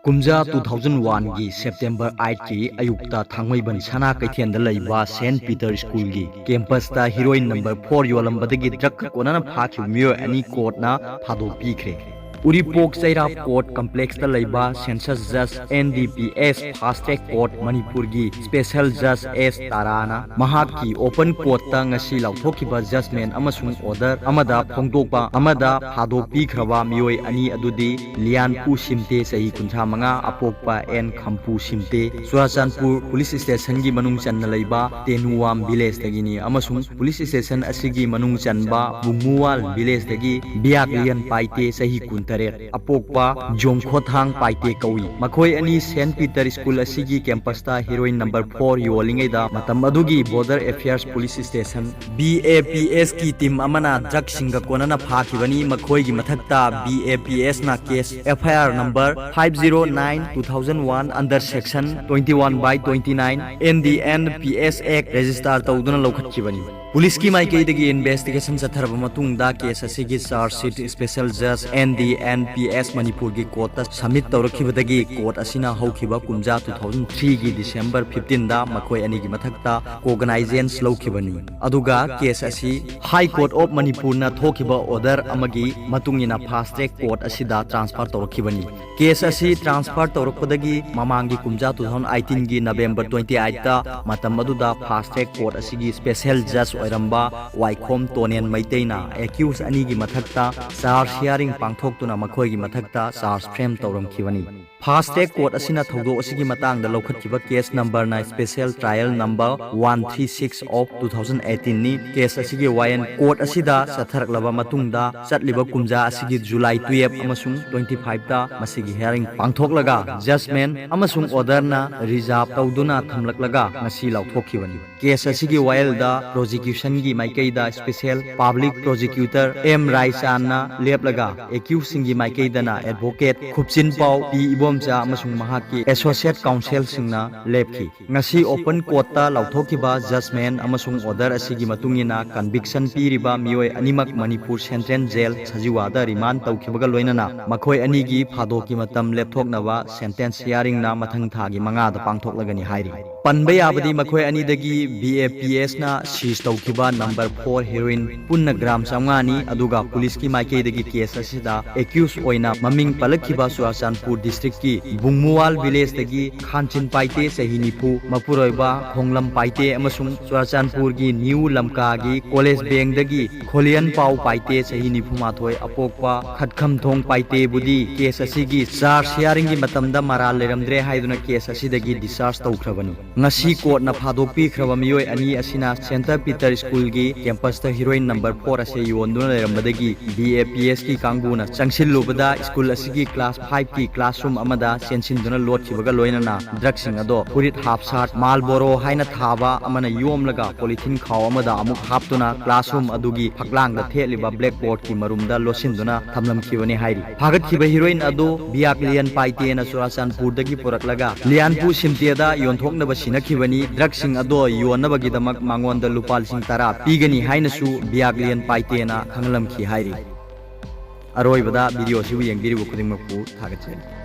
कुमजा 2001 की सेप्टेम्बर 8 की अयुक्ता थांगमैबन सना कैथेन लैबा सेंट पीटर स्कूल की कैंपस हीरोइन नंबर 4 योलंबदगी ड्रग कोना फाखिब मियो अनि कोर्टना थादोपीख्रे। उरीपोक चैराप कोर्ट कम्प्लेक्स लैबा सेंसस जज NDPS fast track court Manipur की स्पेशल जज S ताराना महाकी ओपन कोर्ट ngasi लाउथोखिबा जजमेंट अमसुंग ऑर्डर अमदा फोंदोकपा अमदा थादोपीख्रबा मियोय अनि अदुदी लियानपू सिमते सही कुंथा मंगा अपोकपा N Khampu Simte Churachandpur police station की मनुंग चन्न लैबा तेनुवाम विलेज दगिनी अमसुंग पुलिस स्टेशन असिगी मनुंग चनबा बुमुवाल विलेज दगी बियाकलियन पाइते सही कुंतरेट अपोकपा जोंखोथांग पाइते कौई मखोय अनि सेंट पीटर स्कूल असिगी कैंपस हीरोइन नंबर 4 योलिंगैदा मतम अदुगी border affairs police station BAPS की टीम अमना ड्रग सिंगा कोनना फाखिबनी मखोय की मथक्ता BAPS ना case FIR number 509/2001 under section 21/29 NDNPS act register तौदुना लौखटखिबनी। पुलिस की माइकैदगी इन्वेस्टिगेशन चथरब मतुंगदा केस असिगी चार्ज शीट स्पेशल जज NDNPS मणिपुर की कोर्ट सबमिट तौरखिबदगी कोर्ट असिना हौखिबा कुमजा 2003 की डिसेंबर 15 दा मखोय अनि की मथक्ता कोगनाइजेंस लौखिबनी अदुगा केस असि हाई कोर्ट ऑफ मणिपुर ना थोखिबा ऑर्डर अमगी मतुंगिना फास्ट ट्रैक कोर्ट असिदा ट्रांसफर तौरखिबनी। केस असि ट्रांसफर तौरखपदगी ममांगी कुमजा 2018 की नवंबर 28 दा मतम अदुदा फास्ट ट्रैक कोर्ट असिगी स्पेशल जज ओइरंबा वाइखोम तोनेन मैतेना एक्यूज अनि की मथक्ता चार्ज हियरिंग पांथोक्तुना मखोय की मथक्ता चार्ज फ्रेम तौरमखिबनी। फास्ट ट्रैक कोर्ट असिना थौदो असिगी मतंगदा लौखटखिबा केस नंबर ना स्पेशल ट्रायल नंबर 136 ऑफ 2018 नि केस असिगी वायन कोर्ट असिदा सथरकलबा मतुंगदा चटलिबा कुमजा असिगी जुलाई 12 अमसुंग 25 दा मसिगी हियरिंग पांथोक्लगा जजमेंट अमसुंग ऑर्डर ना रिजर्व तौदुना थमलकलगा ngasi लाउथोखिबनी। केस असिगी वायल दा प्रोसिक्यूशन की माइकैदा special public prosecutor M Raichana लेपलगा एक्यूज सिंगी माइकैदना एडवोकेट खुबचिन पाव P इबोमचा अमसुंग महाकी एसोसिएट काउंसिल सिंगना लेपखि। ngasi ओपन कोर्ट ता लाउथोखिबा जजमेंट अमसुंग ऑर्डर असिगी मतुंगिना कन्विक्शन पीरिबा मियोय अनिमक मणिपुर सेंट्रल जेल सजिवादा रिमांड तौखिबगा लोइनना मखोय अनिगी फादोकी मतम लेपथोकनवा सेंटेंस हियरिंग ना मथंग थागी मंगादा पांथोकलगनी हाइरि। पनबा याबदी मखोय अनिदगी BAPS ना सीज तौखिबा नंबर 4 हेरोइन पुन्न ग्राम 500 नि अदुगा पुलिस की माइकैदगी केस असिदा एक्यूज ओइना ममिंग पलखिबा चुराचानपुर डिस्ट्रिक्ट की बुंगमुवाल विलेज दगी खानचिन पाइते सही निफु मपुरोइबा खोंगलम पाइते अमसुंग चुराचानपुर की न्यू लमका की कॉलेज बैंक दगी खोलियन पाव पाइते सही निफु माथोय अपोकपा खटखम थोंग पाइते बुदी केस असिगी चार्ज हियरिंग की मतमदा मराल लेरमद्रे हाइदुना केस असिदगी डिस्चार्ज तौखरबनी। ngasi कोर्ट ना फादोपीख्रबा मियोय अनि असिना सेंटर पीटर स्कूल की कैंपस हीरोइन नंबर 4 असे योंदुना लेरमबदगी BAPS की कांगबुना चंगसिलुबदा स्कूल असिगी क्लास 5 की क्लासरूम अमदा सेंसिनदुना लोटखिबगा लोइनना ड्रग सिंग अदो पुरित हाफ साट मालबोरो हाइना थाबा अमना योमलगा पॉलिथीन खाव अमदा अमुक हापतुना क्लासरूम अदुगी फकलांगदा थेलिबा ब्लैक बोर्ड की मरुमदा लोसिनदुना थमलमखिबनी हाइरि। फागतखिबा हीरोइन अदो बियाकलियन पाइतेना चुराचानपुरदगी पुरकलगा लियानपू सिमतेदा योंथोकनबा सिनखिबनी। ड्रग सिंग अदो योनबगीदमक मांगोंदा लुपा 10,000 पीगनी हाइनसु बियाकलियन पाइतेना खंगलमखि हाइरि। अरोइबदा वीडियो सिबु येंगिरिबु खुदिंगमकु थागतचरी।